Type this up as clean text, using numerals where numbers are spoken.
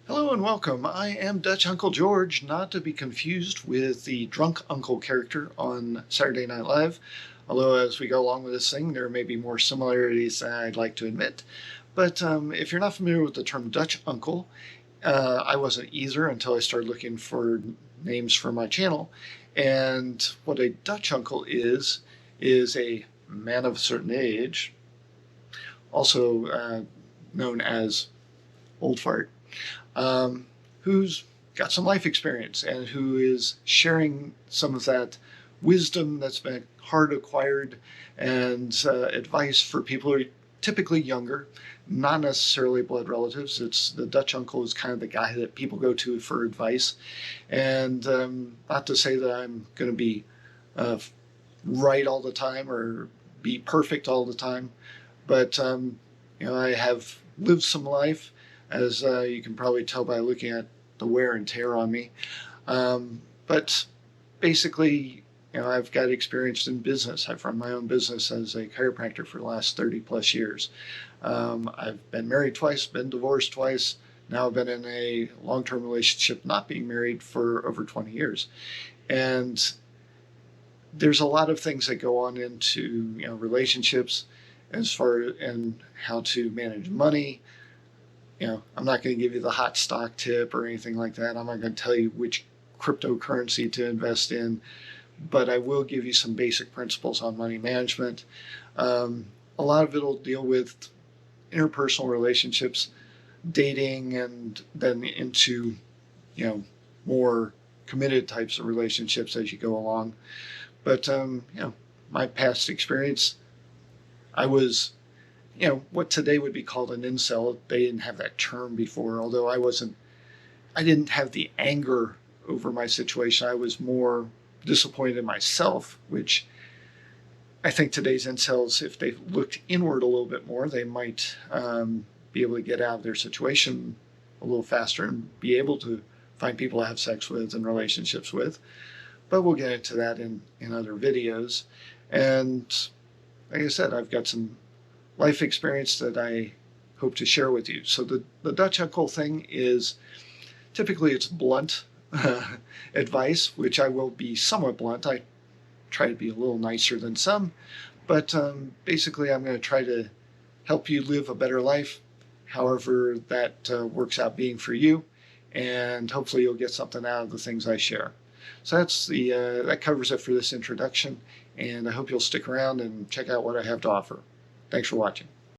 Hello and welcome. I am Dutch Uncle George, not to be confused with the drunk uncle character on Saturday Night Live. Although, as we go along with this thing, there may be more similarities than I'd like to admit. But if you're not familiar with the term Dutch uncle, I wasn't either until I started looking for names for my channel. And what a Dutch uncle is a man of a certain age, also known as old fart, who's got some life experience and who is sharing some of that wisdom that's been hard acquired and advice for people who are typically younger, not necessarily blood relatives. It's the Dutch uncle is kind of the guy that people go to for advice. And not to say that I'm going to be right all the time or be perfect all the time, but I have lived some life, as you can probably tell by looking at the wear and tear on me. But basically, I've got experience in business. I've run my own business as a chiropractor for the last 30 plus years. I've been married twice, been divorced twice. Now I've been in a long-term relationship, not being married, for over 20 years. And there's a lot of things that go on into relationships as far and how to manage money. I'm not going to give you the hot stock tip or anything like that. I'm not going to tell you which cryptocurrency to invest in, but I will give you some basic principles on money management. A lot of it will deal with interpersonal relationships, dating, and then into, more committed types of relationships as you go along. But, my past experience, I was what today would be called an incel. They didn't have that term before, although I didn't have the anger over my situation. I was more disappointed in myself, which I think today's incels, if they looked inward a little bit more, they might be able to get out of their situation a little faster and be able to find people to have sex with and relationships with. But we'll get into that in other videos. And like I said, I've got some life experience that I hope to share with you. So the Dutch uncle thing is typically it's blunt advice, which I will be somewhat blunt. I try to be a little nicer than some, but basically I'm going to try to help you live a better life, however that works out being for you, and hopefully you'll get something out of the things I share. So that covers it for this introduction, and I hope you'll stick around and check out what I have to offer. Thanks for watching.